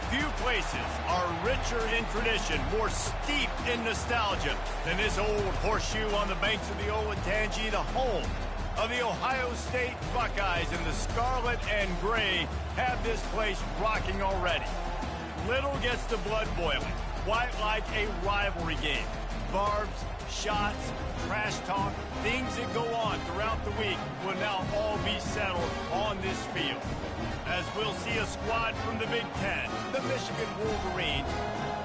Few places are richer in tradition, more steeped in nostalgia than this old horseshoe on the banks of the Olentangy, the home of the Ohio State Buckeyes. And the scarlet and gray have this place rocking already. Little gets the blood boiling, quite like a rivalry game. Barbs, shots, trash talk, things that go on throughout the week will now all be settled on this field. As we'll see a squad from the Big Ten, the Michigan Wolverines,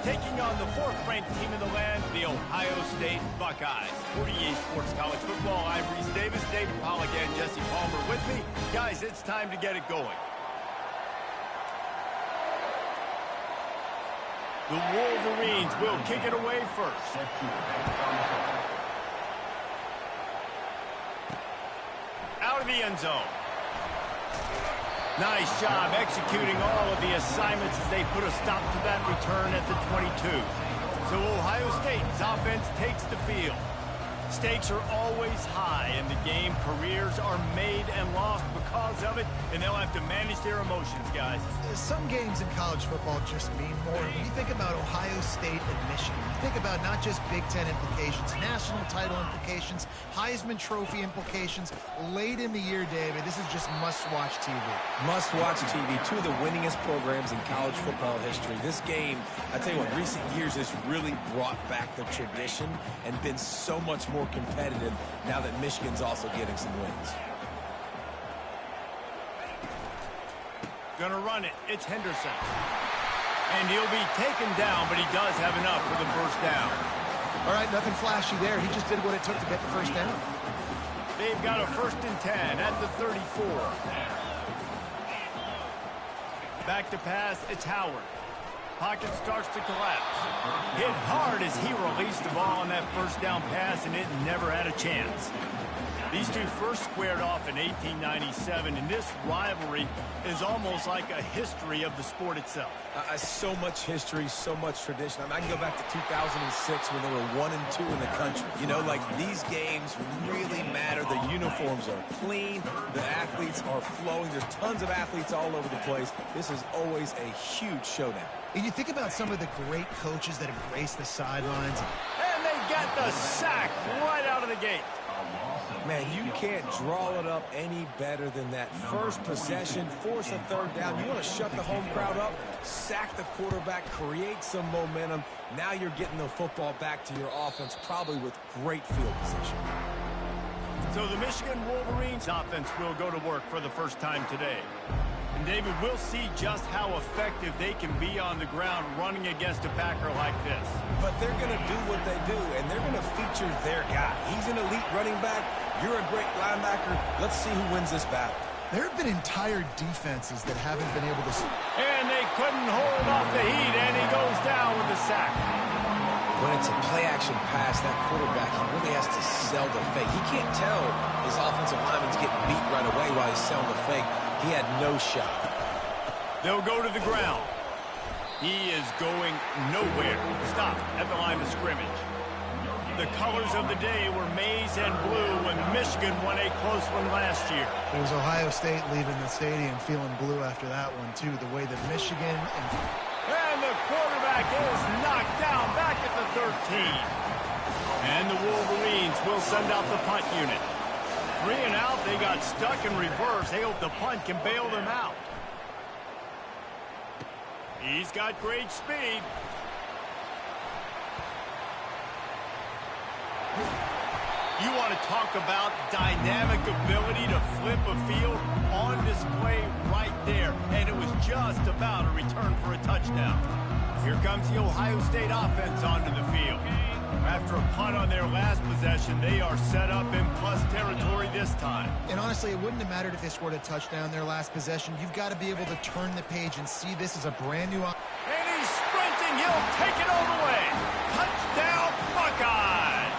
taking on the fourth-ranked team in the land, the Ohio State Buckeyes. 48 Sports College Football, I'm Reese Davis, David Pollack, and Jesse Palmer with me. Guys, it's time to get it going. The Wolverines will kick it away first. Out of the end zone. Nice job executing all of the assignments as they put a stop to that return at the 22. So Ohio State's offense takes the field. Stakes are always high in the game. Careers are made and lost because of it, and they'll have to manage their emotions, guys. Some games in college football just mean more. When you think about Ohio State and Michigan, you think about not just Big Ten implications, national title implications, Heisman Trophy implications. Late in the year, David, this is just must-watch TV. Must-watch TV. Two of the winningest programs in college football history. This game, I tell you what, recent years has really brought back the tradition and been so much more competitive now that Michigan's also getting some wins. Gonna run it. It's Henderson. And he'll be taken down, but he does have enough for the first down. All right, nothing flashy there. He just did what it took to get the first down. They've got a 1st and 10 at the 34. Back to pass, it's Howard. Pocket starts to collapse. Hit hard as he released the ball on that first down pass, and it never had a chance. These two first squared off in 1897, and this rivalry is almost like a history of the sport itself. So much history, so much tradition. I mean, I can go back to 2006 when they were 1-2 in the country. You know, like, these games really matter. The uniforms are clean. The athletes are flowing. There's tons of athletes all over the place. This is always a huge showdown. And you think about some of the great coaches that have graced the sidelines. And they get the sack right out of the gate. Man, you can't draw it up any better than that. First possession, force a third down. You want to shut the home crowd up, sack the quarterback, create some momentum. Now you're getting the football back to your offense, probably with great field position. So the Michigan Wolverines offense will go to work for the first time today. And David, we'll see just how effective they can be on the ground running against a backer like this. But they're going to do what they do, and they're going to feature their guy. He's an elite running back. You're a great linebacker. Let's see who wins this battle. There have been entire defenses that haven't been able to... And they couldn't hold off the heat, and he goes down with the sack. When it's a play-action pass, that quarterback, he really has to sell the fake. He can't tell his offensive lineman's getting beat right away while he's selling the fake. He had no shot. They'll go to the ground. He is going nowhere. Stop at the line of scrimmage. The colors of the day were maize and blue when Michigan won a close one last year. There was Ohio State leaving the stadium feeling blue after that one, too. The way that Michigan... And the quarterback is knocked down back at the 13. And the Wolverines will send out the punt unit. 3 and out, they got stuck in reverse. They hope the punt can bail them out. He's got great speed. You want to talk about dynamic ability to flip a field on display right there. And it was just about a return for a touchdown. Here comes the Ohio State offense onto the field. After a punt on their last possession, they are set up in plus territory this time. And honestly, it wouldn't have mattered if they scored a touchdown their last possession. You've got to be able to turn the page and see this as a brand new... And he's sprinting. He'll take it all the way. Touchdown, Buckeyes.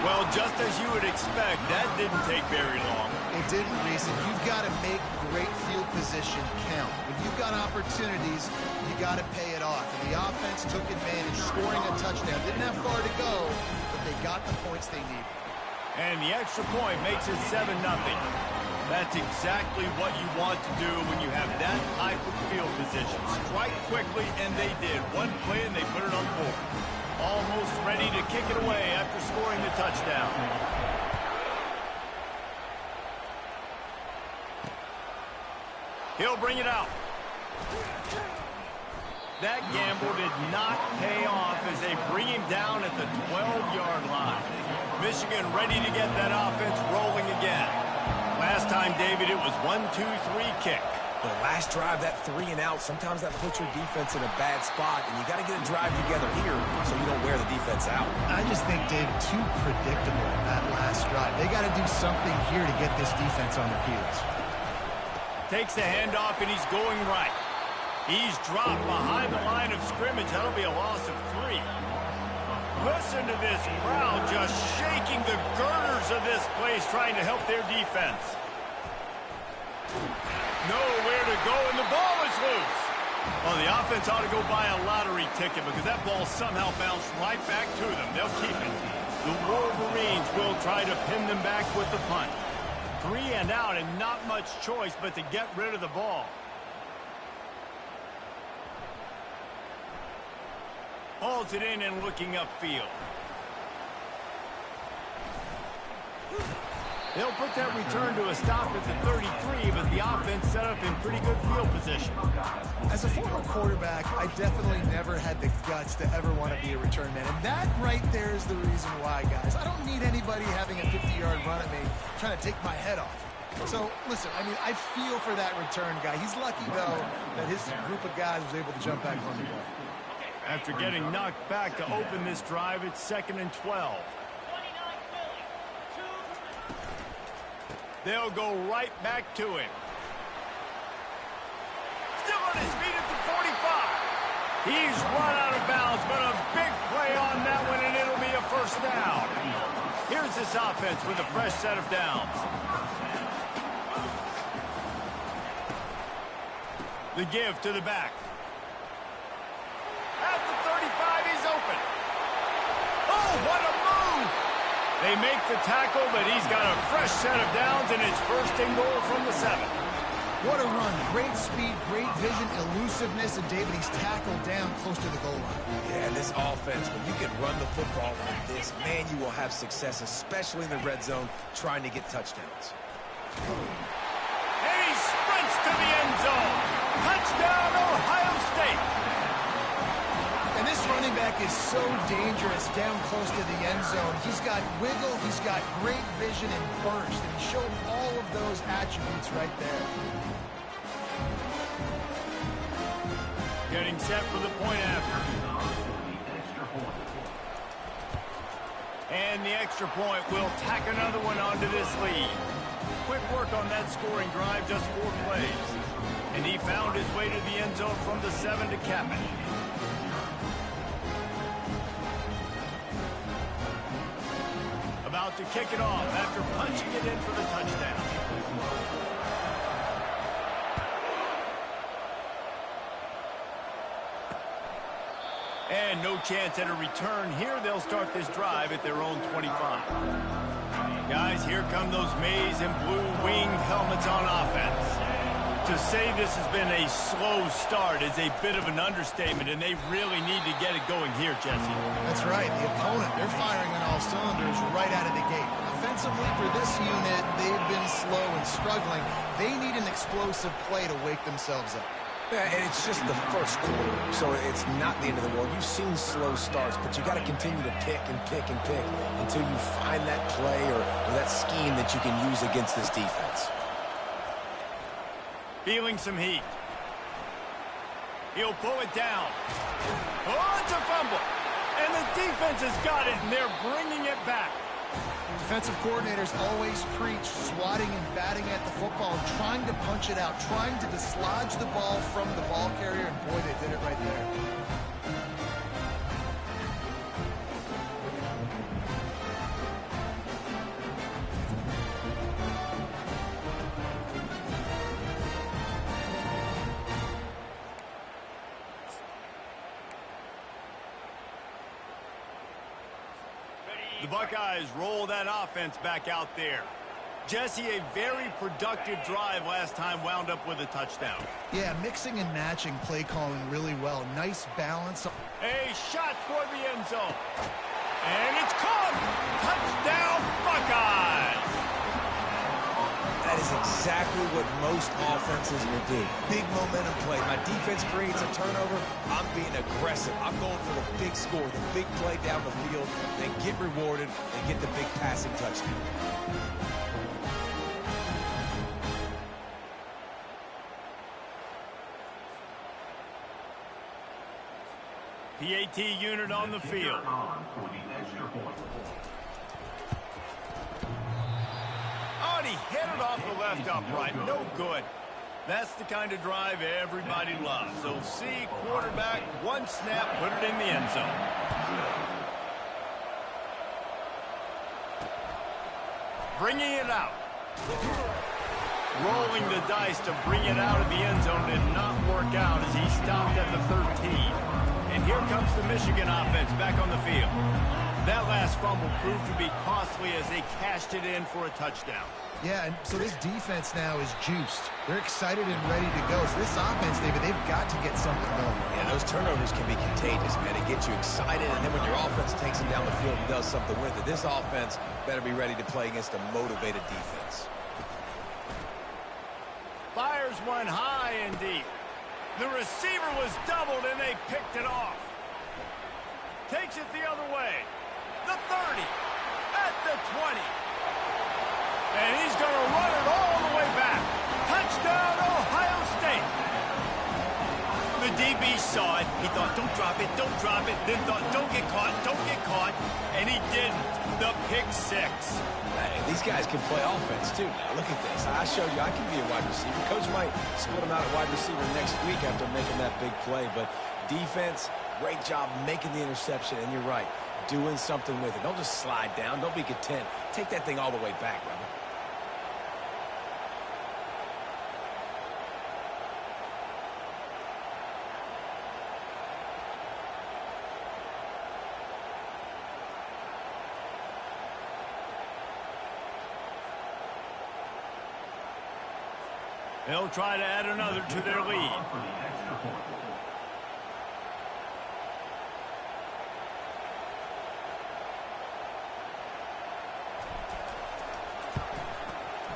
Well, just as you would expect, that didn't take very long. It didn't, Reese. And you've got to make great field position count. When you've got opportunities, you got to pay it off. And the offense took advantage, scoring a touchdown. Didn't have far to go, but they got the points they needed. And the extra point makes it 7-0. That's exactly what you want to do when you have that type of field position. Strike quickly, and they did. One play, and they put it on the board. Almost ready to kick it away after scoring the touchdown. He'll bring it out. That gamble did not pay off as they bring him down at the 12-yard line. Michigan ready to get that offense rolling again. Last time, David, it was 1-2-3 kick. The last drive, that 3 and out, sometimes that puts your defense in a bad spot, and you got to get a drive together here so you don't wear the defense out. I just think, Dave, too predictable that last drive. They got to do something here to get this defense on their heels. Takes the handoff, and he's going right. He's dropped behind the line of scrimmage. That'll be a loss of 3. Listen to this crowd just shaking the girders of this place, trying to help their defense. Nowhere to go, and the ball is loose. Well, the offense ought to go buy a lottery ticket because that ball somehow bounced right back to them. They'll keep it. The Wolverines will try to pin them back with the punt. 3 and out, and not much choice but to get rid of the ball. Hauls it in and looking upfield. They'll put that return to a stop at the 33, but the offense set up in pretty good field position. As a former quarterback, I definitely never had the guts to ever want to be a return man. And that right there is the reason why, guys. I don't need anybody having a 50-yard run at me trying to take my head off. So, listen, I mean, I feel for that return guy. He's lucky, though, that his group of guys was able to jump back on the ball. After getting knocked back to open this drive, it's 2nd and 12. They'll go right back to him. on his feet at the 45. He's run out of bounds, but a big play on that one, and it'll be a first down. Here's this offense with a fresh set of downs. The give to the back. At the 35, he's open. Oh, what a move! They make the tackle, but he's got a fresh set of downs, and it's first and goal from the 7. What a run. Great speed, great vision, elusiveness, and David, he's tackled down close to the goal line. Yeah, and this offense, when you can run the football like this, man, you will have success, especially in the red zone, trying to get touchdowns. And he sprints to the end zone. Touchdown, Ohio State. And this running back is so dangerous down close to the end zone. He's got wiggle, he's got great vision and burst, and he showed all of those attributes right there. Getting set for the point after. And the extra point will tack another one onto this lead. Quick work on that scoring drive, just 4 plays. And he found his way to the end zone from the 7 to cap it. About to kick it off after punching it in for the touchdown. And no chance at a return here. They'll start this drive at their own 25. Guys, here come those maize and blue winged helmets on offense. To say this has been a slow start is a bit of an understatement, and they really need to get it going here, Jesse. That's right. The opponent, they're firing on all cylinders right out of the gate. Offensively, for this unit, they've been slow and struggling. They need an explosive play to wake themselves up. Yeah, and it's just the first quarter, so it's not the end of the world. You've seen slow starts, but you got to continue to pick and pick and pick until you find that play or that scheme that you can use against this defense. Feeling some heat. He'll pull it down. Oh, it's a fumble. And the defense has got it, and they're bringing it back. Defensive coordinators always preach swatting and batting at the football and trying to punch it out, trying to dislodge the ball from the ball carrier, and boy, they did it right there. The Buckeyes roll that offense back out there. Jesse, a very productive drive last time, wound up with a touchdown. Yeah, mixing and matching play calling really well. Nice balance. A shot toward the end zone. And it's caught. Touchdown, Buckeyes. That is exactly what most offenses will do. Big momentum play. My defense creates a turnover. I'm being aggressive. I'm going for the big score, the big play down the field, and get rewarded and get the big passing touchdown. PAT unit on the field. Oh, and he hit it off the left upright. No good. That's the kind of drive everybody loves. So see quarterback, one snap, put it in the end zone. Bringing it out. Rolling the dice to bring it out of the end zone did not work out as he stopped at the 13. And here comes the Michigan offense back on the field. That last fumble proved to be costly as they cashed it in for a touchdown. Yeah, and so this defense now is juiced. They're excited and ready to go. So this offense, David, they've got to get something going. Yeah, those turnovers can be contagious, man. It gets you excited, and then when your offense takes it down the field and does something with it, this offense better be ready to play against a motivated defense. Fires one high and deep. The receiver was doubled, and they picked it off. Takes it the other way. The 30. At the 20. And he's going to run it all the way back. Touchdown, Ohio State. The deep beast saw it. He thought, don't drop it, don't drop it. Then thought, don't get caught, don't get caught. And he didn't. The pick six. Hey, these guys can play offense, too. Now, look at this. I showed you I can be a wide receiver. Coach might split him out at wide receiver next week after making that big play. But defense, great job making the interception. And you're right, doing something with it. Don't just slide down. Don't be content. Take that thing all the way back, brother. They'll try to add another to their lead.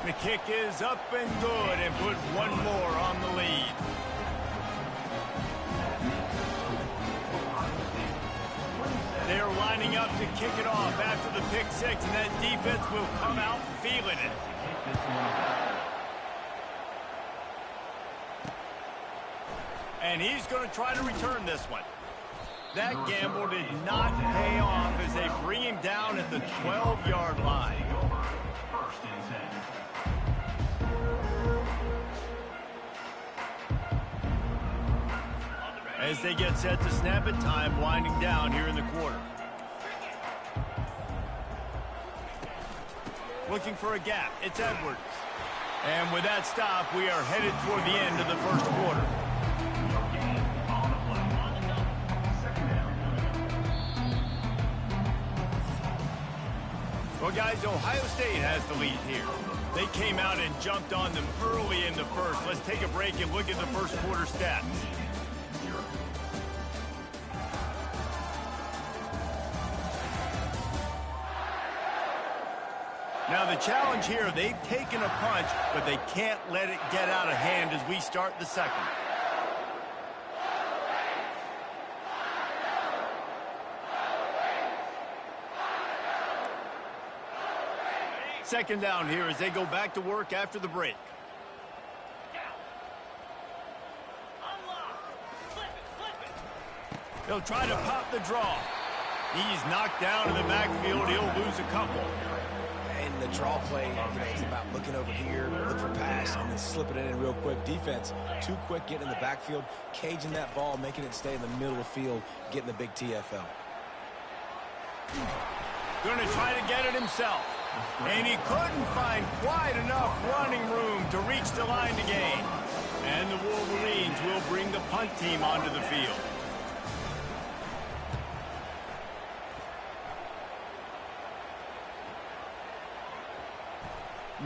The kick is up and good and put one more on the lead. They're lining up to kick it off after the pick six, and that defense will come out feeling it. And he's going to try to return this one. That gamble did not pay off as they bring him down at the 12-yard line. As they get set to snap it, time winding down here in the quarter. Looking for a gap. It's Edwards. And with that stop, we are headed toward the end of the first quarter. Well, guys, Ohio State has the lead here. They came out and jumped on them early in the first. Let's take a break and look at the first quarter stats. Now, the challenge here, they've taken a punch, but they can't let it get out of hand as we start the second. Second down here as they go back to work after the break. They'll try to pop the draw. He's knocked down in the backfield. He'll lose a couple. And the draw play, it's about looking over here, look for pass, and then slipping it in real quick. Defense, too quick getting in the backfield, caging that ball, making it stay in the middle of the field, getting the big TFL. Going to try to get it himself. And he couldn't find quite enough running room to reach the line to gain. And the Wolverines will bring the punt team onto the field.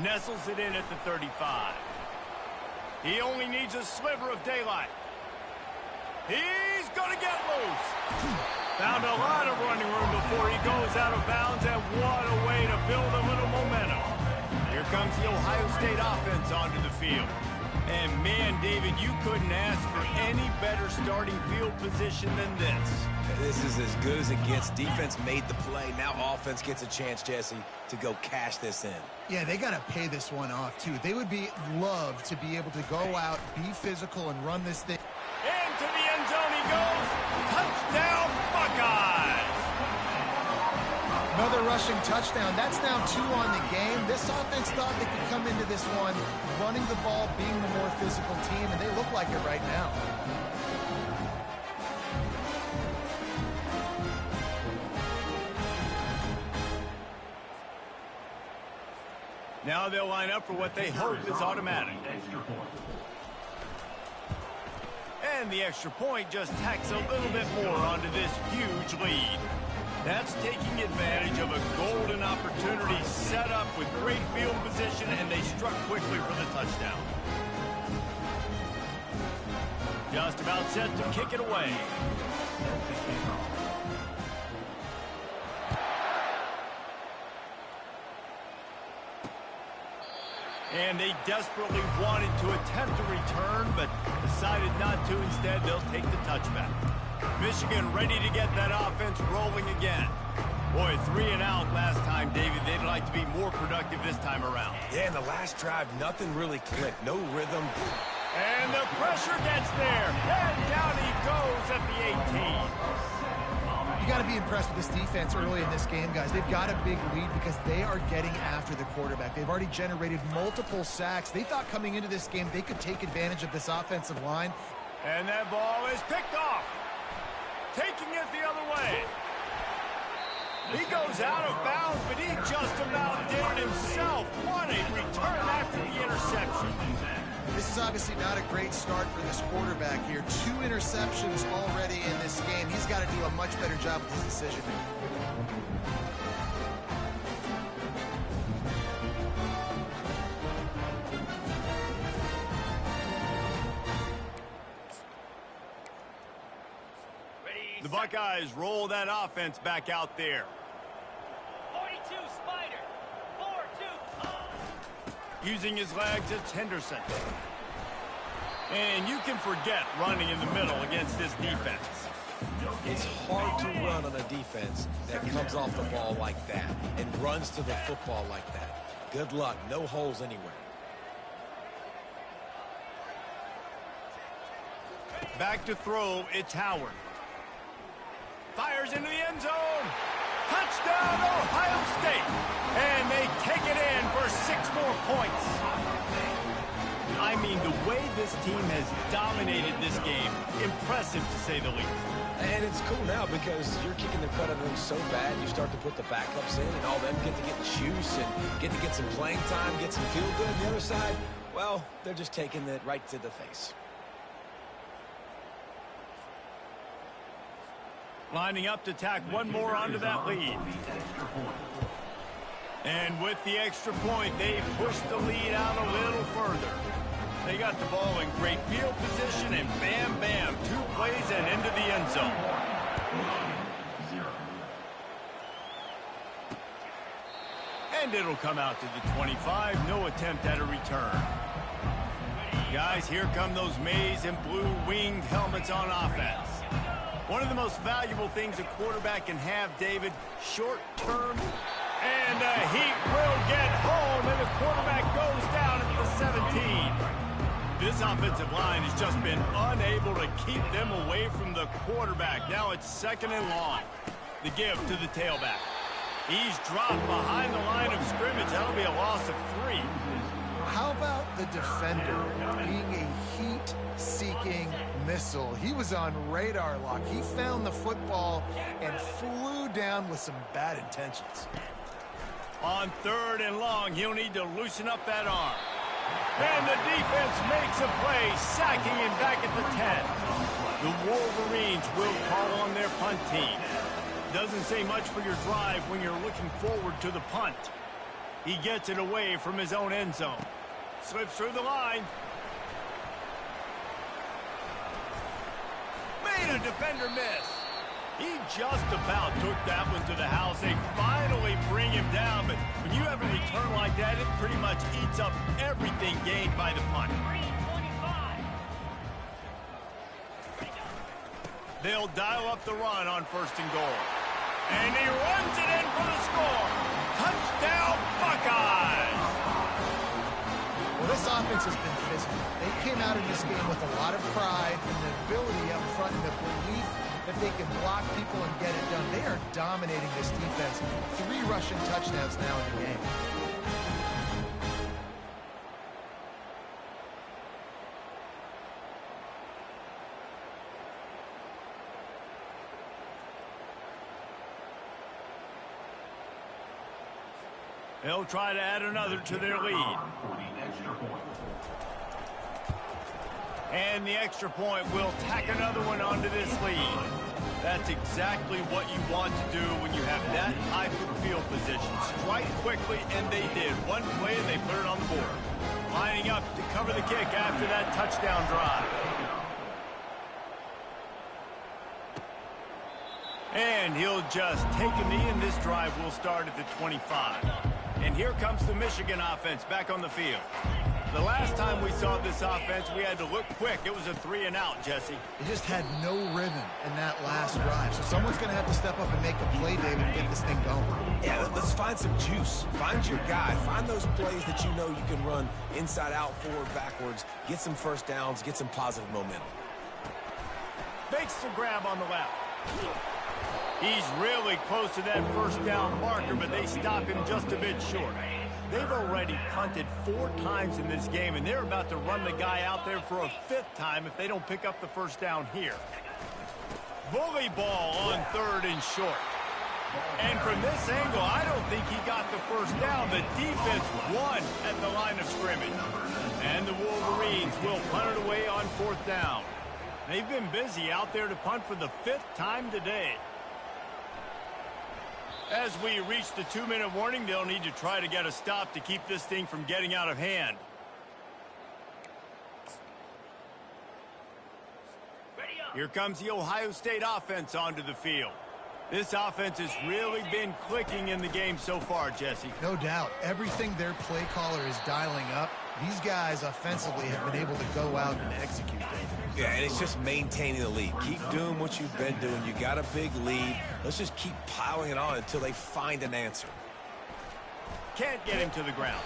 Nestles it in at the 35. He only needs a sliver of daylight. He's going to get loose. Found a lot of running room before he goes out of bounds, and what a way to build a little momentum. Here comes the Ohio State offense onto the field. And man, David, you couldn't ask for any better starting field position than this. This is as good as it gets. Defense made the play. Now offense gets a chance, Jesse, to go cash this in. Yeah, they got to pay this one off, too. They would love to be able to go out, be physical, and run this thing. Into the end zone he goes. Touchdown, Buckeyes! Another rushing touchdown. That's now 2 on the game. This offense thought they could come into this one running the ball, being the more physical team, and they look like it right now. Now they'll line up for what they hope is automatic. And the extra point just tacks a little bit more onto this huge lead. That's taking advantage of a golden opportunity set up with great field position, and they struck quickly for the touchdown. Just about set to kick it away. And they desperately wanted to attempt a return, but decided not to. Instead, they'll take the touchback. Michigan ready to get that offense rolling again. Boy, 3 and out last time, David. They'd like to be more productive this time around. Yeah, in the last drive, nothing really clicked. No rhythm. And the pressure gets there. And down he goes. at the 18. You got to be impressed with this defense early in this game, guys. They've got a big lead because they are getting after the quarterback. They've already generated multiple sacks. They thought coming into this game they could take advantage of this offensive line. And that ball is picked off. Taking it the other way. He goes out of bounds, but he just about did it himself. What a return after the interception. This is obviously not a great start for this quarterback here. 2 interceptions already in this game. He's got to do a much better job with his decision making. The Buckeyes roll that offense back out there. 42 Spider. 4-2. Using his legs, it's Henderson. And you can forget running in the middle against this defense. It's hard to run on a defense that comes off the ball like that and runs to the football like that. Good luck. No holes anywhere. Back to throw, it's Howard. Fires into the end zone. Touchdown, Ohio State. And they take it in for 6 more points. I mean, the way this team has dominated this game, impressive to say the least. And it's cool now because you're kicking the crud out of them so bad, you start to put the backups in, and all them get to get juice and get to get some playing time, get some feel good. And the other side, well, they're just taking it right to the face. Lining up to tack one more onto that lead. And with the extra point, they push the lead out a little further. They got the ball in great field position, and bam, bam, 2 plays and into the end zone. And it'll come out to the 25. No attempt at a return. Guys, here come those maize and blue winged helmets on offense. One of the most valuable things a quarterback can have, David, short-term, and the Heat will get home, and the quarterback goes down at the 17. This offensive line has just been unable to keep them away from the quarterback. Now it's 2nd and long. The give to the tailback. He's dropped behind the line of scrimmage. That'll be a loss of 3. How about the defender being a heat-seeking missile? He was on radar lock. He found the football and flew down with some bad intentions. On 3rd and long, he'll need to loosen up that arm. And the defense makes a play, sacking him back at the 10. The Wolverines will call on their punt team. Doesn't say much for your drive when you're looking forward to the punt. He gets it away from his own end zone. Slips through the line. Made a defender miss. He just about took that one to the house. They finally bring him down, but when you have a return like that, it pretty much eats up everything gained by the punt. They'll dial up the run on 1st and goal. And he runs it in for the score. Touchdown, Buckeyes! Well, this offense has been physical. They came out in this game with a lot of pride and the ability up front and the belief that they can block people and get it done. They are dominating this defense. 3 rushing touchdowns now in the game. They'll try to add another to their lead. And the extra point will tack another one onto this lead. That's exactly what you want to do when you have that type of field position. Strike quickly, and they did. One play, and they put it on the board. Lining up to cover the kick after that touchdown drive. And he'll just take a knee, and this drive will start at the 25. And here comes the Michigan offense back on the field. The last time we saw this offense, we had to look quick. It was a 3-and-out, Jesse. They just had no rhythm in that last drive. So someone's going to have to step up and make a play, David, and get this thing going. Yeah, let's find some juice. Find your guy. Find those plays that you know you can run inside out, forward, backwards. Get some first downs. Get some positive momentum. Makes the grab on the left. He's really close to that first down marker, but they stop him just a bit short. They've already punted 4 times in this game, and they're about to run the guy out there for a 5th time if they don't pick up the first down here. Bully ball on 3rd and short. And from this angle, I don't think he got the first down. The defense won at the line of scrimmage. And the Wolverines will punt it away on 4th down. They've been busy out there to punt for the 5th time today. As we reach the 2-minute warning, they'll need to try to get a stop to keep this thing from getting out of hand. Here comes the Ohio State offense onto the field. This offense has really been clicking in the game so far, Jesse. No doubt. Everything their play caller is dialing up, these guys offensively have been able to go out and execute. Yeah, and it's just maintaining the lead. Keep doing what you've been doing. You got a big lead. Let's just keep piling it on until they find an answer. Can't get him to the ground.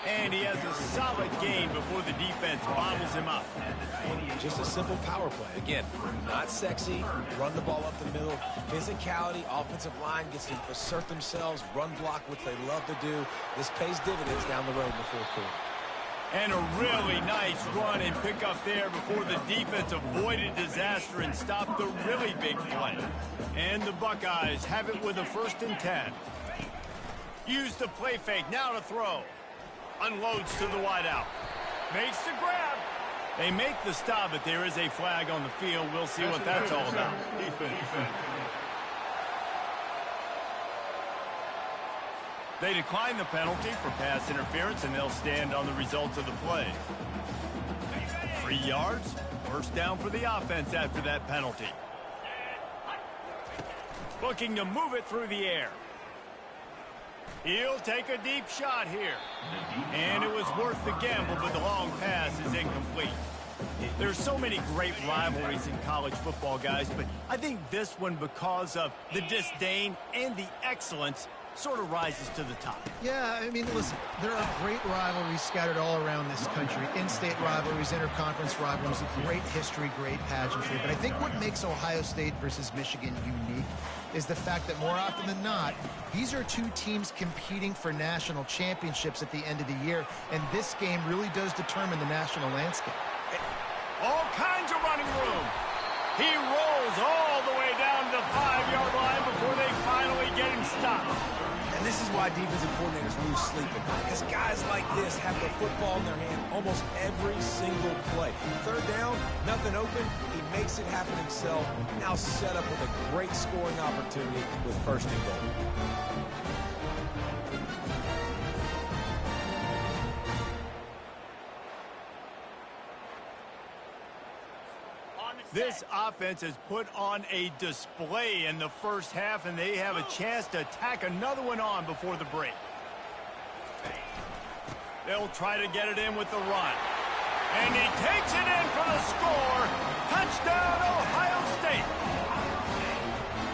And he has a solid gain before the defense bottles him up. Just a simple power play. Again, not sexy, run the ball up the middle. Physicality, offensive line gets to assert themselves, run block, which they love to do. This pays dividends down the road in the 4th quarter. And a really nice run and pick up there before the defense avoided disaster and stopped the really big play. And the Buckeyes have it with a 1st and 10. Use the play fake, now to throw. Unloads to the wideout. Makes the grab. They make the stop, but there is a flag on the field. We'll see what that's all about. They decline the penalty for pass interference, and they'll stand on the results of the play. 3 yards, 1st down for the offense after that penalty. Looking to move it through the air. He'll take a deep shot here. And it was worth the gamble, but the long pass is incomplete. There's so many great rivalries in college football, guys, but I think this one, because of the disdain and the excellence, sort of rises to the top. Yeah, I mean, listen, there are great rivalries scattered all around this country. In-state rivalries, interconference rivalries, great history, great pageantry. But I think what makes Ohio State versus Michigan unique is the fact that more often than not, these are 2 teams competing for national championships at the end of the year, and this game really does determine the national landscape. All kinds of running room. He rolls all the way down to the 5-yard line before they finally get him stopped. And this is why defensive coordinators lose sleeping, because guys like this have the football in their hand almost every single play. 3rd down, nothing open, he makes it happen himself, now set up with a great scoring opportunity with 1st and goal. This offense has put on a display in the 1st half, and they have a chance to tack another one on before the break. They'll try to get it in with the run. And he takes it in for the score. Touchdown, Ohio State.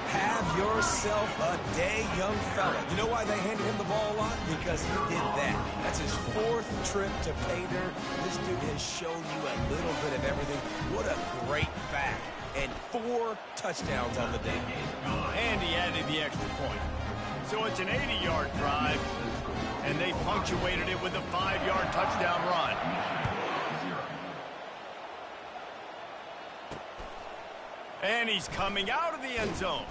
Have yourself a day, young fella. You know why they handed him the ball a lot? Because he did that. That's his 4th trip to pay dirt. This dude has shown you a little bit of everything. What a great back. And 4 touchdowns on the day. And he added the extra point. So it's an 80-yard drive, and they punctuated it with a 5-yard touchdown run. And he's coming out of the end zone.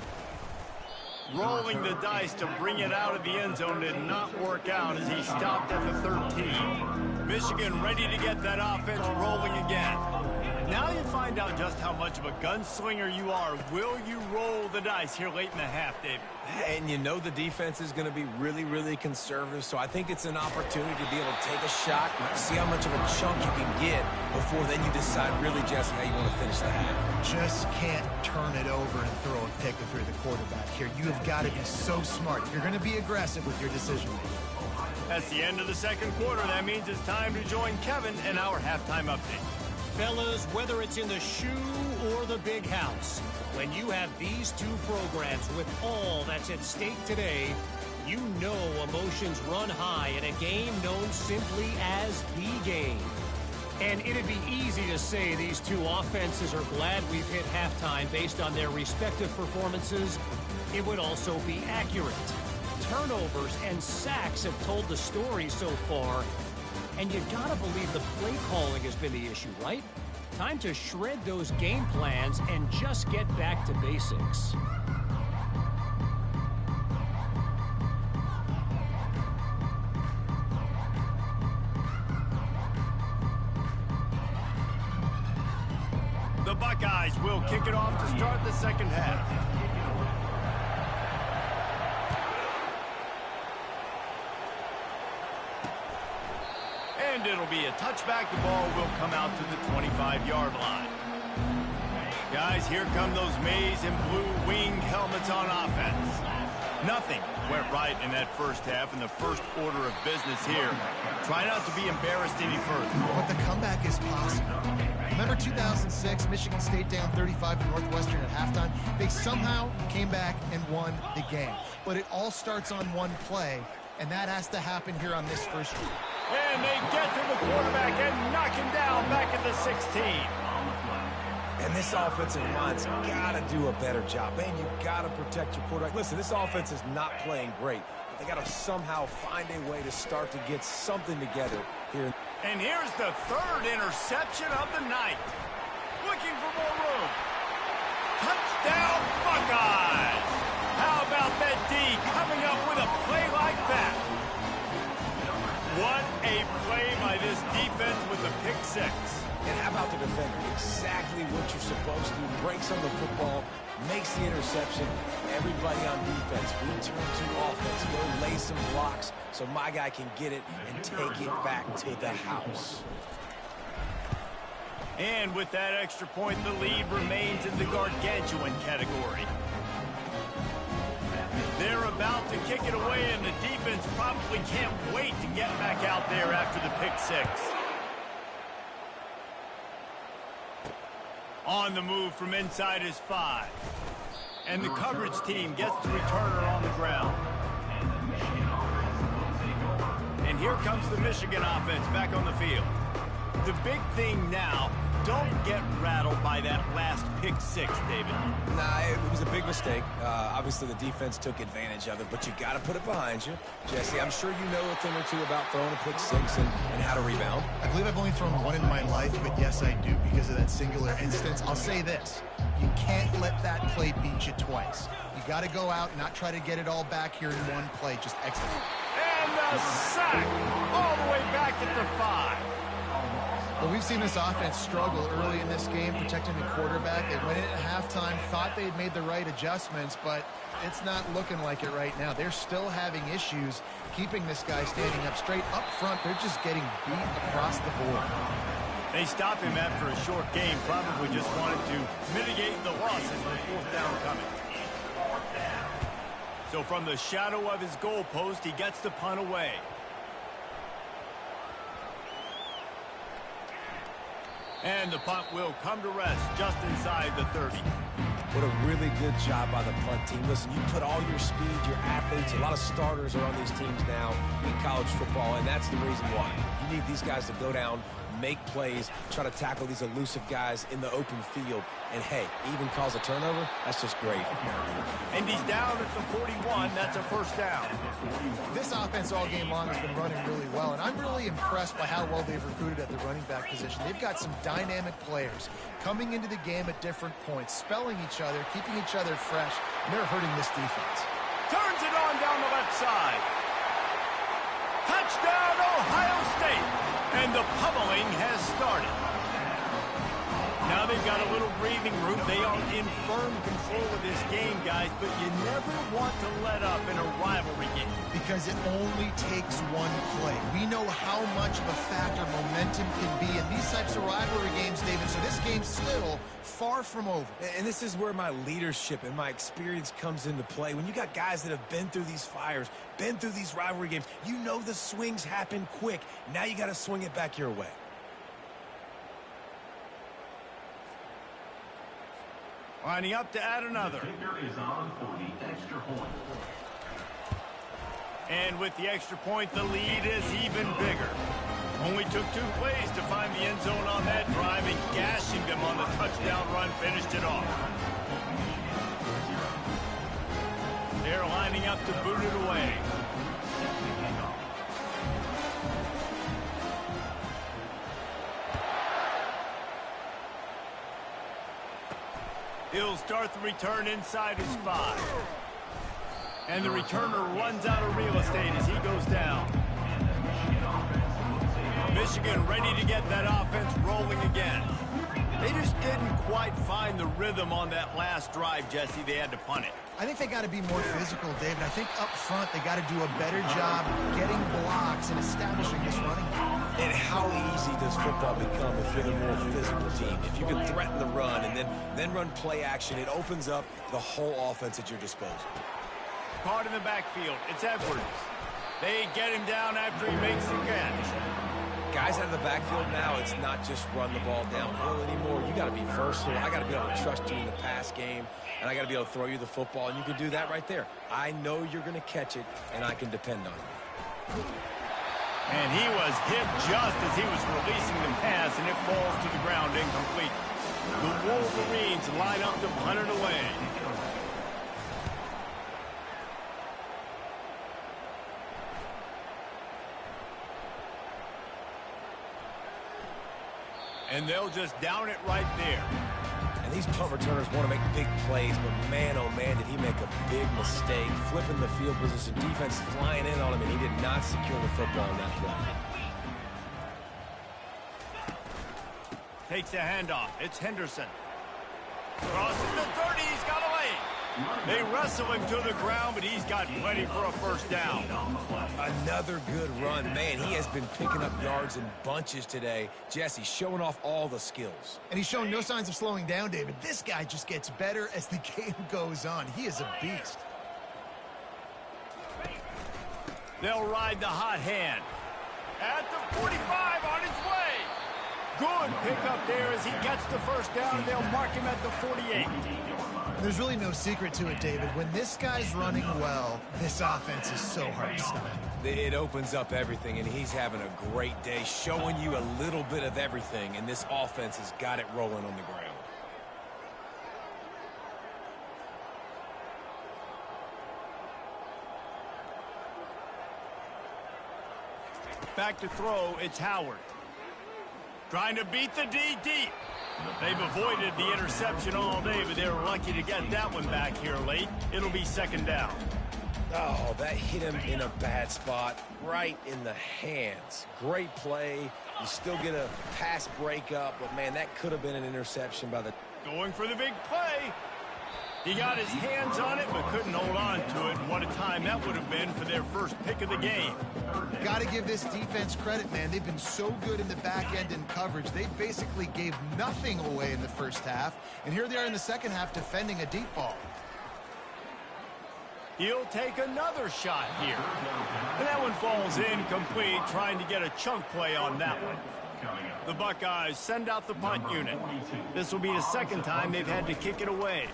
Rolling the dice to bring it out of the end zone did not work out as he stopped at the 13. Michigan ready to get that offense rolling again. Now you find out just how much of a gunslinger you are. Will you roll the dice here late in the half, David? And you know the defense is going to be really, really conservative, so I think it's an opportunity to be able to take a shot, see how much of a chunk you can get before then you decide really, Jesse, how you want to finish the half. Just can't turn it over and throw a pick if you're the quarterback here. You have got to be so smart. You're going to be aggressive with your decision-making. That's the end of the 2nd quarter. That means it's time to join Kevin in our halftime update. Fellas, whether it's in the shoe or the big house, when you have these 2 programs with all that's at stake today, you know emotions run high in a game known simply as the game. And it'd be easy to say these two offenses are glad we've hit halftime based on their respective performances. It would also be accurate. Turnovers and sacks have told the story so far. And you gotta believe the play calling has been the issue, right? Time to shred those game plans and just get back to basics. The Buckeyes will kick it off to start the second half. And it'll be a touchback. The ball will come out to the 25-yard line. Guys, here come those maize and blue winged helmets on offense. Nothing went right in that first half in the first order of business here. Try not to be embarrassed any further. But the comeback is possible. Remember 2006, Michigan State down 35 to Northwestern at halftime? They somehow came back and won the game. But it all starts on one play, and that has to happen here on this first week. And they get to the quarterback and knock him down back at the 16. And this offensive line's got to do a better job. Man, you got to protect your quarterback. Listen, this offense is not playing great. They got to somehow find a way to start to get something together here. And here's the third interception of the night. Looking for more room. Touchdown, Buckeyes! How about that D coming up with a play like that? What a play by this defense with the pick six. And how about the defender? Exactly what you're supposed to do. Breaks on the football, makes the interception. Everybody on defense, return to offense. Go lay some blocks so my guy can get it and take it back to the house. And with that extra point, the lead remains in the gargantuan category. They're about to kick it away, and the defense probably can't wait to get back out there after the pick six. On the move from inside his 5. And the coverage team gets the returner on the ground. And here comes the Michigan offense back on the field. The big thing now, don't get rattled by that last pick six, David. Nah, it was a big mistake. Obviously, the defense took advantage of it, but you got to put it behind you. Jesse, I'm sure you know a thing or two about throwing a pick six and how to rebound. I believe I've only thrown one in my life, but yes, I do because of that singular instance. I'll say this. You can't let that play beat you twice. You got to go out and not try to get it all back here in one play. Just execute. And the sack all the way back at the 5. But we've seen this offense struggle early in this game, protecting the quarterback. They went in at halftime, thought they had made the right adjustments, but it's not looking like it right now. They're still having issues keeping this guy standing up straight. Up front, they're just getting beat across the board. They stopped him after a short game, probably just wanted to mitigate the losses with fourth down coming. So from the shadow of his goalpost, he gets the punt away. And the punt will come to rest just inside the 30. What a really good job by the punt team. Listen, you put all your speed, your athletes, a lot of starters are on these teams now in college football, and that's the reason why. You need these guys to go down, make plays, try to tackle these elusive guys in the open field. And, hey, even cause a turnover, that's just great. And he's down at the 41. That's a first down. This offense all game long has been running really well, and I'm really impressed by how well they've recruited at the running back position. They've got some dynamic players coming into the game at different points, spelling each other, keeping each other fresh, and they're hurting this defense. Turns it on down the left side. Touchdown, Ohio State. And the pummeling has started. Now they've got a little breathing room. They are in firm control of this game, guys, but you never want to let up in a rivalry game. Because it only takes one play. We know how much of a factor momentum can be in these types of rivalry games, David, so this game's still far from over. And this is where my leadership and my experience comes into play. When you got guys that have been through these fires, been through these rivalry games, you know the swings happen quick. Now you got to swing it back your way. Lining up to add another. And with the extra point, the lead is even bigger. Only took 2 plays to find the end zone on that drive, and gashing them on the touchdown run finished it off. They're lining up to boot it away. He'll start the return inside his 5. And the returner runs out of real estate as he goes down. Michigan ready to get that offense rolling again. They just didn't quite find the rhythm on that last drive, Jesse. They had to punt it. I think they got to be more physical, David. I think up front they got to do a better job getting blocks and establishing this running game. And how easy does football become if you're the more physical team? If you can threaten the run and then run play action, it opens up the whole offense at your disposal. Caught in the backfield. It's Edwards. They get him down after he makes the catch. Guys out of the backfield now, it's not just run the ball downhill anymore. You got to be versatile. I got to be able to trust you in the pass game, and I got to be able to throw you the football, and you can do that right there. I know you're going to catch it, and I can depend on you. And he was hit just as he was releasing the pass, and it falls to the ground incomplete. The Wolverines line up to punt it away. And they'll just down it right there. And these punt returners want to make big plays, but man, oh man, did he make a big mistake. Flipping the field position, defense flying in on him, and he did not secure the football in that play. Takes a handoff. It's Henderson. Crosses the 30. He's got a lane. They wrestle him to the ground, but he's got plenty for a first down. Another good run. Man, he has been picking up yards in bunches today. Jesse showing off all the skills. And he's showing no signs of slowing down, David. This guy just gets better as the game goes on. He is a beast. They'll ride the hot hand. At the 45 on his way. Good pickup there as he gets the first down. They'll mark him at the 48. There's really no secret to it, David. When this guy's running well, this offense is so hard to stop. It opens up everything, and he's having a great day, showing you a little bit of everything, and this offense has got it rolling on the ground. Back to throw, it's Howard. Trying to beat the D deep. They've avoided the interception all day, but they were lucky to get that one back here late. It'll be second down. Oh, that hit him in a bad spot, right in the hands. Great play. You still get a pass breakup, but, man, that could have been an interception by the... Going for the big play. He got his hands on it, but couldn't hold on to it. What a time that would have been for their first pick of the game. Got to give this defense credit, man. They've been so good in the back end in coverage. They basically gave nothing away in the first half, and here they are in the second half defending a deep ball. He'll take another shot here. And that one falls incomplete, trying to get a chunk play on that one. The Buckeyes send out the punt unit. This will be the second time they've had to kick it away.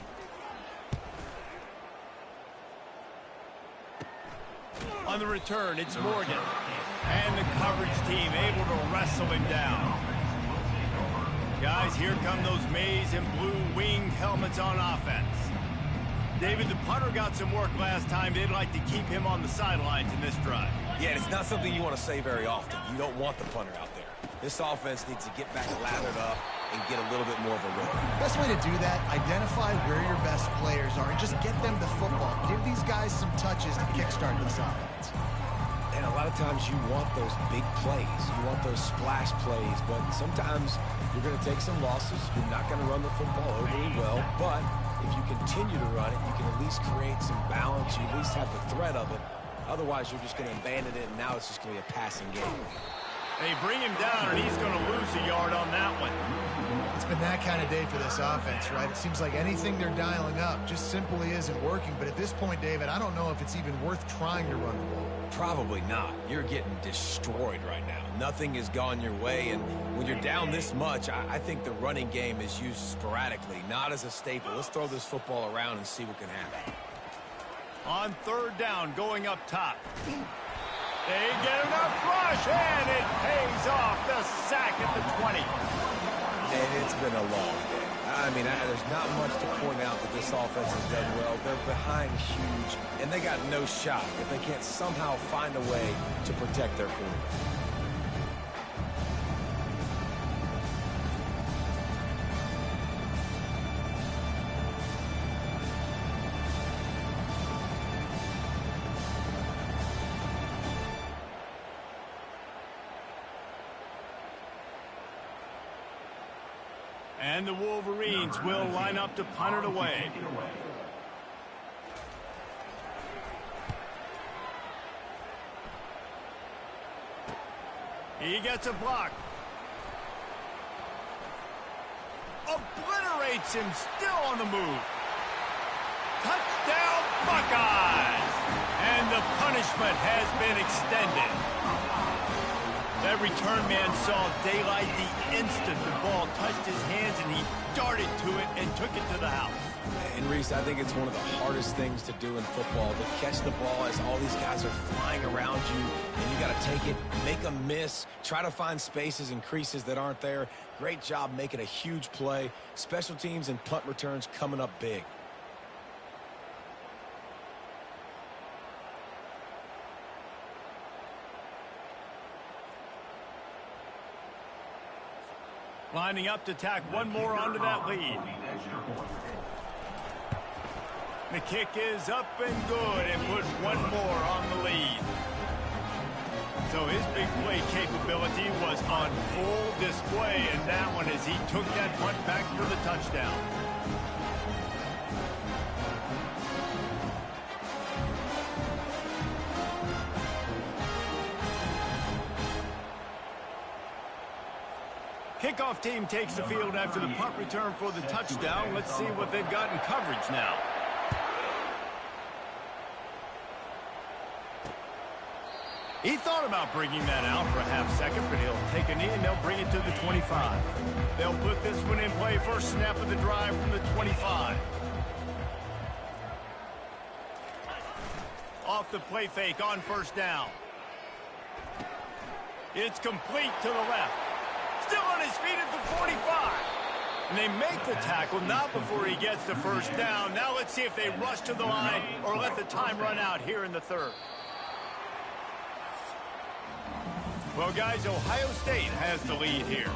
On the return, it's Morgan. And the coverage team able to wrestle him down. Guys, here come those maize and blue winged helmets on offense. David, the punter got some work last time. They'd like to keep him on the sidelines in this drive. Yeah, it's not something you want to say very often. You don't want the punter out there. This offense needs to get back lathered up and get a little bit more of a rhythm. Best way to do that, identify where your best players are and just get them the football. Give these guys some touches to kickstart this offense. And a lot of times you want those big plays. You want those splash plays, but sometimes you're going to take some losses. You're not going to run the football overly well, but if you continue to run it, you can at least create some balance. You at least have the threat of it. Otherwise, you're just going to abandon it, and now it's just going to be a passing game. They bring him down, and he's going to lose a yard on that one. It's been that kind of day for this offense, right? It seems like anything they're dialing up just simply isn't working. But at this point, David, I don't know if it's even worth trying to run the ball. Probably not. You're getting destroyed right now. Nothing has gone your way, and when you're down this much, I think the running game is used sporadically, not as a staple. Let's throw this football around and see what can happen. On third down, going up top. They get enough rush, and it pays off. The sack at the 20. And it's been a long day. I mean, there's not much to point out that this offense has done well. They're behind huge, and they got no shot if they can't somehow find a way to protect their quarterback. And the Wolverines will line up to punt it away. He gets a block. Obliterates him, still on the move. Touchdown, Buckeyes! And the punishment has been extended. That return man saw daylight the instant the ball touched his hands, and he darted to it and took it to the house. And Reese, I think it's one of the hardest things to do in football, to catch the ball as all these guys are flying around you, and you got to take it, make a miss, try to find spaces and creases that aren't there. Great job making a huge play. Special teams and punt returns coming up big. Lining up to tack one more onto that lead. The kick is up and good and puts one more on the lead. So his big play capability was on full display in that one as he took that punt back for the touchdown. Kickoff team takes the field after the punt return for the touchdown. Let's see what they've got in coverage now. He thought about bringing that out for a half second, but he'll take a knee and they'll bring it to the 25. They'll put this one in play. First snap of the drive from the 25. Off the play fake on first down. It's complete to the left. Still on his feet at the 45. And they make the tackle, not before he gets the first down. Now let's see if they rush to the line or let the time run out here in the third. Well, guys, Ohio State has the lead here.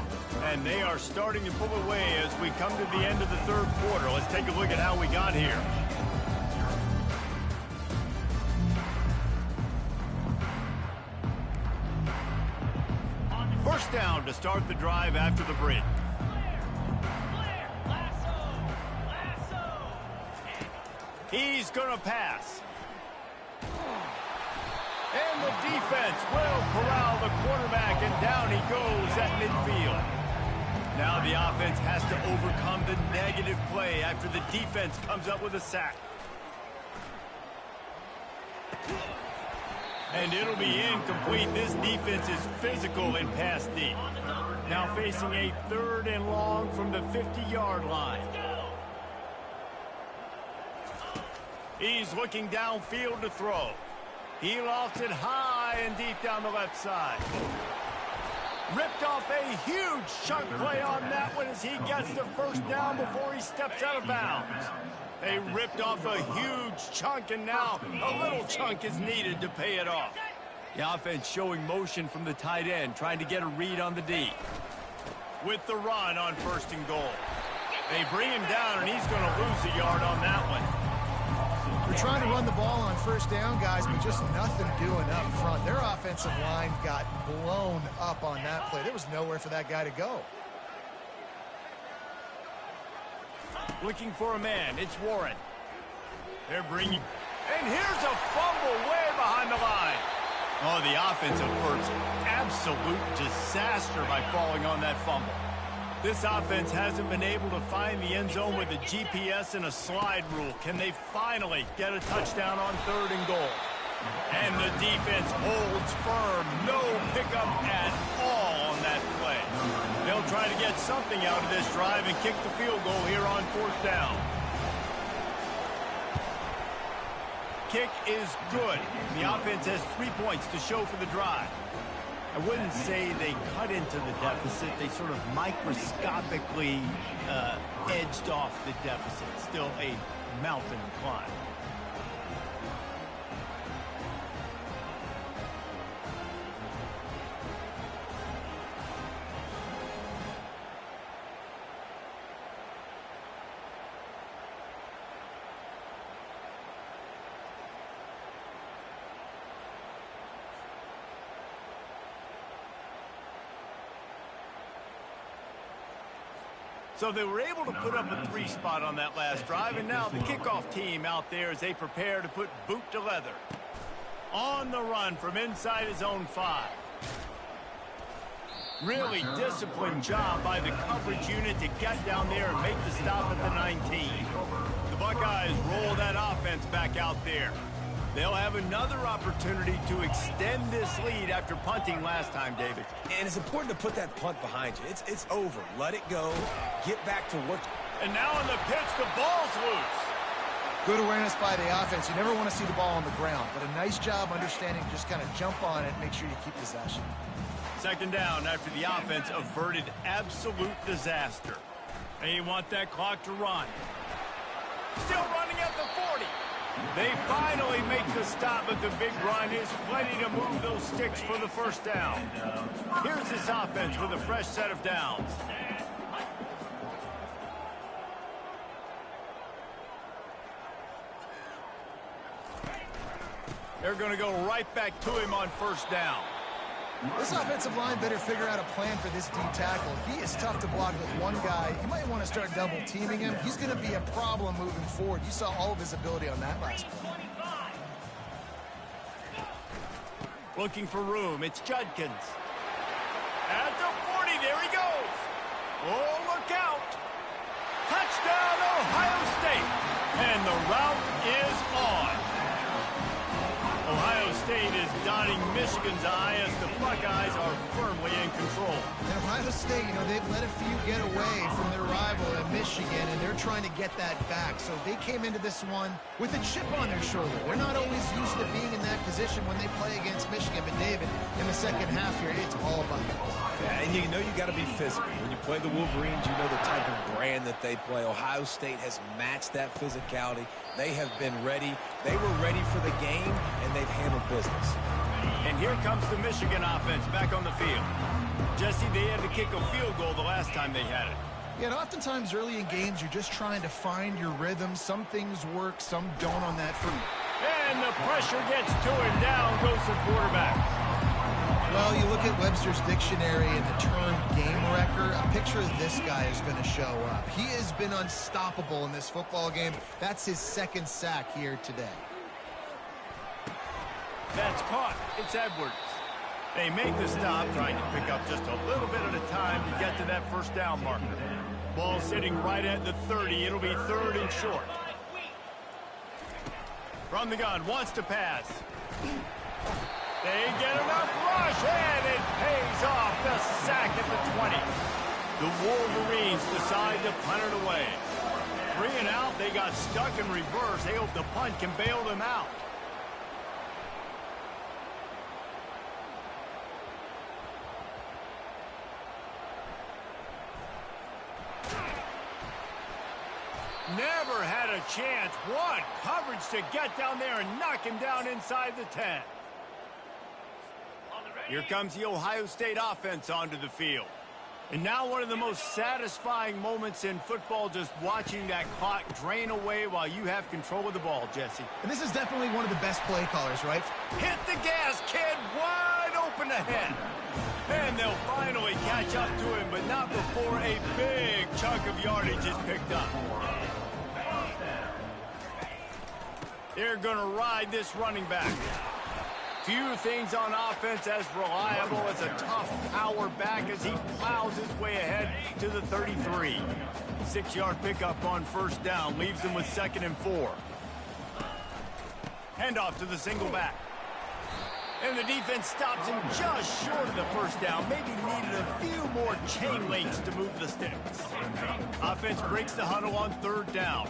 And they are starting to pull away as we come to the end of the third quarter. Let's take a look at how we got here. First down to start the drive after the break. He's going to pass. And the defense will corral the quarterback, and down he goes at midfield. Now the offense has to overcome the negative play after the defense comes up with a sack. And it'll be incomplete. This defense is physical in pass deep. Now facing a third and long from the 50-yard line. He's looking downfield to throw. He lofts it high and deep down the left side. Ripped off a huge chunk play on that one as he gets the first down before he steps out of bounds. They ripped off a huge chunk, and now a little chunk is needed to pay it off. The offense showing motion from the tight end, trying to get a read on the D. With the run on first and goal. They bring him down, and he's going to lose a yard on that one. We're trying to run the ball on first down, guys, but just nothing doing up front. Their offensive line got blown up on that play. There was nowhere for that guy to go. Looking for a man. It's Warren. They're bringing... And here's a fumble way behind the line. Oh, the offensive effort's absolute disaster by falling on that fumble. This offense hasn't been able to find the end zone with a GPS and a slide rule. Can they finally get a touchdown on third and goal? And the defense holds firm. No pickup at all on that play. They'll try to get something out of this drive and kick the field goal here on fourth down. kick is good. The offense has 3 points to show for the drive. I wouldn't say they cut into the deficit. They sort of microscopically edged off the deficit. Still a mountain to climb. So they were able to put up a 3 spot on that last drive, and now the kickoff team out there as they prepare to put boot to leather. On the run from inside his own 5. Really disciplined job by the coverage unit to get down there and make the stop at the 19. The Buckeyes roll that offense back out there. They'll have another opportunity to extend this lead after punting last time, David. And it's important to put that punt behind you. It's over. Let it go. Get back to work. And now on the pitch, the ball's loose. Good awareness by the offense. You never want to see the ball on the ground, but a nice job understanding to just kind of jump on it and make sure you keep possession. Second down after the offense averted absolute disaster. They want that clock to run. Still running at the 40. They finally make the stop, but the big run is plenty to move those sticks for the first down. Here's this offense with a fresh set of downs. They're going to go right back to him on first down. This offensive line better figure out a plan for this D tackle. He is tough to block with one guy. You might want to start double teaming him. He's going to be a problem moving forward. You saw all of his ability on that last play. Looking for room. It's Judkins. At the 40, there he goes. Oh, look out. Touchdown, Ohio State. And the route is on. Ohio State is dotting Michigan's eye as the Buckeyes are firmly in control. And Ohio State, they've let a few get away from their rival in Michigan, and they're trying to get that back. So they came into this one with a chip on their shoulder. They're not always used to being in that position when they play against Michigan. But, David, in the second half here, it's all Buckeyes. Yeah, and you know you got to be physical. When you play the Wolverines, you know the type of brand that they play. Ohio State has matched that physicality. They have been ready. They were ready for the game, and they've handled business. And here comes the Michigan offense back on the field. Jesse, they had to kick a field goal the last time they had it. Yeah, and oftentimes early in games, you're just trying to find your rhythm. Some things work, some don't on that front. And the pressure gets to him. Down goes the quarterback. Well, you look at Webster's dictionary and the term game wrecker, a picture of this guy is going to show up. He has been unstoppable in this football game. That's his second sack here today. That's caught. It's Edwards. They make the stop, trying to pick up just a little bit at a time to get to that first down marker. Ball sitting right at the 30. It'll be third and short. From the gun, wants to pass. They get enough rush, and it pays off. The sack at the 20. The Wolverines decide to punt it away. 3 and out, they got stuck in reverse. They hope the punt can bail them out. Never had a chance. What coverage to get down there and knock him down inside the 10. Here comes the Ohio State offense onto the field. And now one of the most satisfying moments in football, just watching that clock drain away while you have control of the ball, Jesse. And this is definitely one of the best play callers, right? Hit the gas, kid. Wide open ahead. And they'll finally catch up to him, but not before a big chunk of yardage is picked up. They're going to ride this running back. Few things on offense as reliable as a tough power back as he plows his way ahead to the 33. 6-yard pickup on first down leaves him with 2nd and 4. Handoff to the single back. And the defense stops him just short of the first down. Maybe needed a few more chain links to move the sticks. Offense breaks the huddle on 3rd down.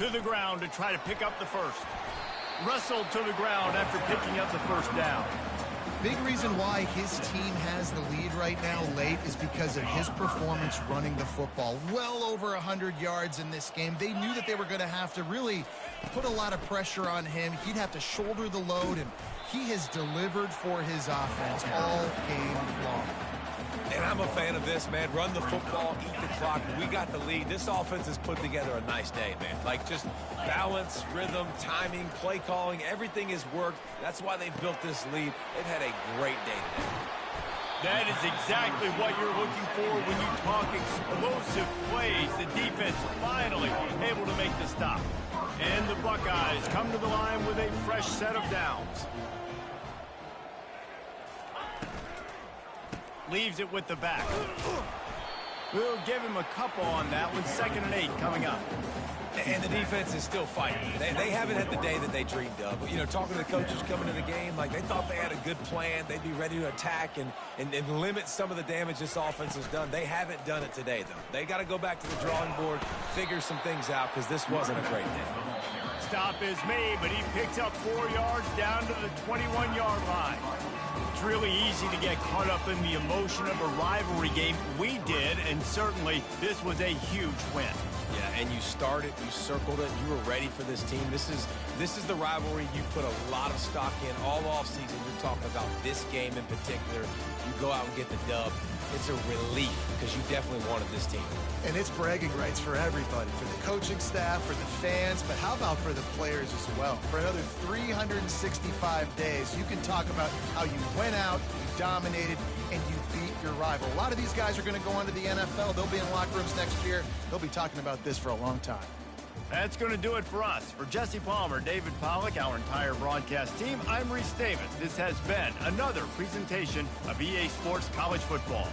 to the ground to try to pick up the first. Wrestled to the ground after picking up the first down. Big reason why his team has the lead right now late is because of his performance running the football. Well over 100 yards in this game. They knew that they were going to have to really put a lot of pressure on him. He'd have to shoulder the load, and he has delivered for his offense all game long. And I'm a fan of this, man. Run the football, eat the clock. We got the lead. This offense has put together a nice day, man. Like, just balance, rhythm, timing, play calling, everything has worked. That's why they've built this lead. They've had a great day today. That is exactly what you're looking for when you talk explosive plays. The defense finally able to make the stop. And the Buckeyes come to the line with a fresh set of downs. Leaves it with the back. We'll give him a couple on that one. 2nd and 8 coming up. And the defense is still fighting. They haven't had the day that they dreamed of. You know, talking to the coaches coming to the game, like, they thought they had a good plan. They'd be ready to attack and limit some of the damage this offense has done. They haven't done it today, though. They got to go back to the drawing board, figure some things out, because this wasn't a great day. Stop is made, but he picks up 4 yards down to the 21-yard line. It's really easy to get caught up in the emotion of a rivalry game. We did, and certainly this was a huge win. Yeah, and you started, you circled it, you were ready for this team. This is the rivalry you put a lot of stock in all offseason. You're talking about this game in particular. You go out and get the dub. It's a relief because you definitely wanted this team. And it's bragging rights for everybody, for the coaching staff, for the fans, but how about for the players as well? For another 365 days, you can talk about how you went out, you dominated, and you beat your rival. A lot of these guys are going to go on to the NFL. They'll be in locker rooms next year. They'll be talking about this for a long time. That's going to do it for us. For Jesse Palmer, David Pollack, our entire broadcast team, I'm Reese Davis. This has been another presentation of EA Sports College Football.